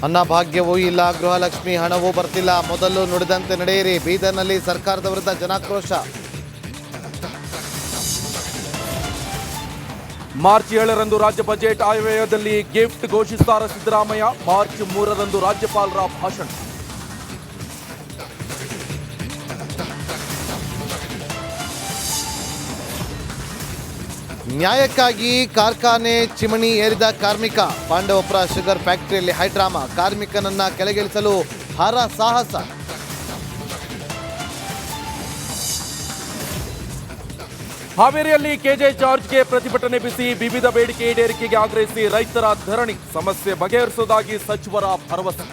ಅನ್ನಭಾಗ್ಯವೂ ಇಲ್ಲ, ಗೃಹಲಕ್ಷ್ಮಿ ಹಣವೂ ಬರ್ತಿಲ್ಲ, ಮೊದಲು ನುಡಿದಂತೆ ನಡೆಯಿರಿ. ಬೀದರ್ನಲ್ಲಿ ಸರ್ಕಾರದ ವಿರುದ್ಧ ಜನಾಕ್ರೋಶ. ಮಾರ್ಚ್ 7ರಂದು ರಾಜ್ಯ ಬಜೆಟ್ ಆಯವ್ಯಯದಲ್ಲಿ ಗಿಫ್ಟ್ ಘೋಷಿಸುತ್ತಾರೆ ಸಿದ್ದರಾಮಯ್ಯ. ಮಾರ್ಚ್ 3ರಂದು ರಾಜ್ಯಪಾಲರ ಭಾಷಣ. ನ್ಯಾಯಕ್ಕಾಗಿ ಕಾರ್ಖಾನೆ ಚಿಮಣಿ ಏರಿದ ಕಾರ್ಮಿಕ. ಪಾಂಡವಪುರ ಶುಗರ್ ಫ್ಯಾಕ್ಟರಿಯಲ್ಲಿ ಹೈಡ್ರಾಮಾ. ಕಾರ್ಮಿಕನನ್ನ ಕೆಳಗಿಳಿಸಲು ಹರ ಸಾಹಸ. ಹಾವೇರಿಯಲ್ಲಿ ಕೆಜೆ ಚಾರ್ಜ್ಗೆ ಪ್ರತಿಭಟನೆ ಬಿಸಿ. ವಿವಿಧ ಬೇಡಿಕೆ ಈಡೇರಿಕೆಗೆ ಆಗ್ರಹಿಸಿ ರೈತರ ಧರಣಿ. ಸಮಸ್ಯೆ ಬಗೆಹರಿಸುವುದಾಗಿ ಸಚಿವರ ಭರವಸೆ.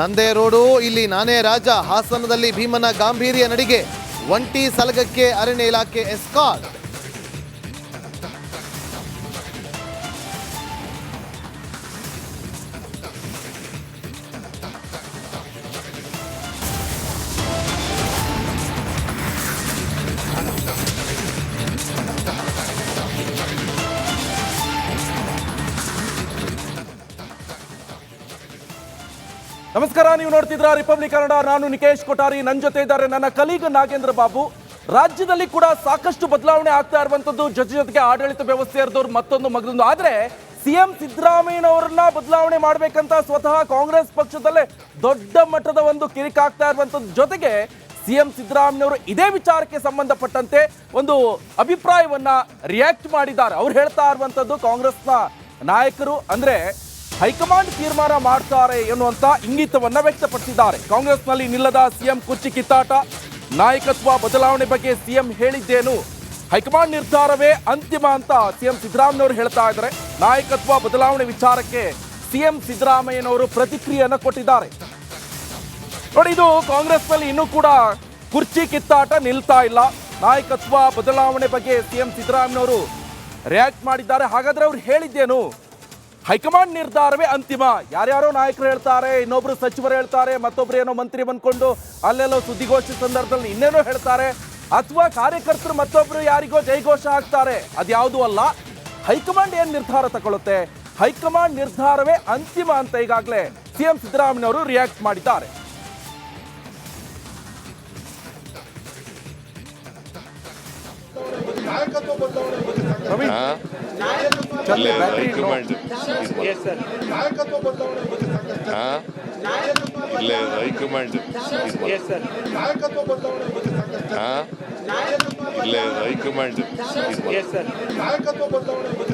ನಂದೇ ರೋಡು, ಇಲ್ಲಿ ನಾನೇ ರಾಜ. ಹಾಸನದಲ್ಲಿ ಭೀಮನ ಗಾಂಭೀರ್ಯ ನಡಿಗೆ. ಒಂಟಿ ಸಲಗಕ್ಕೆ ಅರಣ್ಯ ಇಲಾಖೆ ಎಸ್ಕಾರ್ಟ್. ನಮಸ್ಕಾರ, ನೀವು ನೋಡ್ತಿದ್ರ ರಿಪಬ್ಲಿಕ್ ಕನ್ನಡ. ನಾನು ನಿಕೇಶ್ ಕೊಠಾರಿ, ನನ್ನ ಜೊತೆ ಇದ್ದಾರೆ ನನ್ನ ಕಲೀಗ್ ನಾಗೇಂದ್ರ ಬಾಬು. ರಾಜ್ಯದಲ್ಲಿ ಕೂಡ ಸಾಕಷ್ಟು ಬದಲಾವಣೆ ಆಗ್ತಾ ಇರುವಂತದ್ದು, ಜೊತೆಗೆ ಆಡಳಿತ ವ್ಯವಸ್ಥೆಯವ್ರದವ್ರು ಮತ್ತೊಂದು ಮಗದೊಂದು. ಆದ್ರೆ ಸಿಎಂ ಸಿದ್ದರಾಮಯ್ಯನವರನ್ನ ಬದಲಾವಣೆ ಮಾಡ್ಬೇಕಂತ ಸ್ವತಃ ಕಾಂಗ್ರೆಸ್ ಪಕ್ಷದಲ್ಲೇ ದೊಡ್ಡ ಮಟ್ಟದ ಒಂದು ಕಿರಿಕಾಗ್ತಾ ಇರುವಂತದ್ದು. ಜೊತೆಗೆ ಸಿಎಂ ಸಿದ್ದರಾಮಯ್ಯನವರು ಇದೇ ವಿಚಾರಕ್ಕೆ ಸಂಬಂಧಪಟ್ಟಂತೆ ಒಂದು ಅಭಿಪ್ರಾಯವನ್ನ ರಿಯಾಕ್ಟ್ ಮಾಡಿದ್ದಾರೆ. ಅವ್ರು ಹೇಳ್ತಾ ಇರುವಂತದ್ದು, ಕಾಂಗ್ರೆಸ್ನ ನಾಯಕರು ಅಂದ್ರೆ ಹೈಕಮಾಂಡ್ ತೀರ್ಮಾನ ಮಾಡ್ತಾರೆ ಎನ್ನುವಂತ ಇಂಗಿತವನ್ನ ವ್ಯಕ್ತಪಡಿಸಿದ್ದಾರೆ. ಕಾಂಗ್ರೆಸ್ನಲ್ಲಿ ನಿಲ್ಲದ ಸಿಎಂ ಕುರ್ಚಿ ಕಿತ್ತಾಟ. ನಾಯಕತ್ವ ಬದಲಾವಣೆ ಬಗ್ಗೆ ಸಿಎಂ ಹೇಳಿದ್ದೇನು, ಹೈಕಮಾಂಡ್ ನಿರ್ಧಾರವೇ ಅಂತಿಮ ಅಂತ ಸಿಎಂ ಸಿದ್ದರಾಮಯ್ಯನವರು ಹೇಳ್ತಾ ಇದ್ದಾರೆ. ನಾಯಕತ್ವ ಬದಲಾವಣೆ ವಿಚಾರಕ್ಕೆ ಸಿಎಂ ಸಿದ್ದರಾಮಯ್ಯನವರು ಪ್ರತಿಕ್ರಿಯೆಯನ್ನು ಕೊಟ್ಟಿದ್ದಾರೆ. ನೋಡಿ, ಇದು ಕಾಂಗ್ರೆಸ್ನಲ್ಲಿ ಇನ್ನೂ ಕೂಡ ಕುರ್ಚಿ ಕಿತ್ತಾಟ ನಿಲ್ತಾ ಇಲ್ಲ. ನಾಯಕತ್ವ ಬದಲಾವಣೆ ಬಗ್ಗೆ ಸಿಎಂ ಸಿದ್ದರಾಮಯ್ಯನವರು ರಿಯಾಕ್ಟ್ ಮಾಡಿದ್ದಾರೆ. ಹಾಗಾದ್ರೆ ಅವ್ರು ಹೇಳಿದ್ದೇನು, ಹೈಕಮಾಂಡ್ ನಿರ್ಧಾರವೇ ಅಂತಿಮ. ಯಾರ್ಯಾರೋ ನಾಯಕರು ಹೇಳ್ತಾರೆ, ಇನ್ನೊಬ್ರು ಸಚಿವರು ಹೇಳ್ತಾರೆ, ಮತ್ತೊಬ್ರು ಏನೋ ಮಂತ್ರಿ ಬಂದ್ಕೊಂಡು ಅಲ್ಲೆಲ್ಲೋ ಸುದ್ದಿಗೋಷ್ಠಿ ಸಂದರ್ಭದಲ್ಲಿ ಇನ್ನೇನೋ ಹೇಳ್ತಾರೆ, ಅಥವಾ ಕಾರ್ಯಕರ್ತರು ಮತ್ತೊಬ್ರು ಯಾರಿಗೋ ಜೈಘೋಷ ಹಾಕ್ತಾರೆ. ಅದ್ಯಾವುದೂ ಅಲ್ಲ. ಹೈಕಮಾಂಡ್ ಏನ್ ನಿರ್ಧಾರ ತಗೊಳುತ್ತೆ, ಹೈಕಮಾಂಡ್ ನಿರ್ಧಾರವೇ ಅಂತಿಮ ಅಂತ ಈಗಾಗಲೇ ಸಿಎಂ ಸಿದ್ದರಾಮಯ್ಯನವರು ರಿಯಾಕ್ಟ್ ಮಾಡಿದ್ದಾರೆ. ಹೈಕಮಾಂಡ್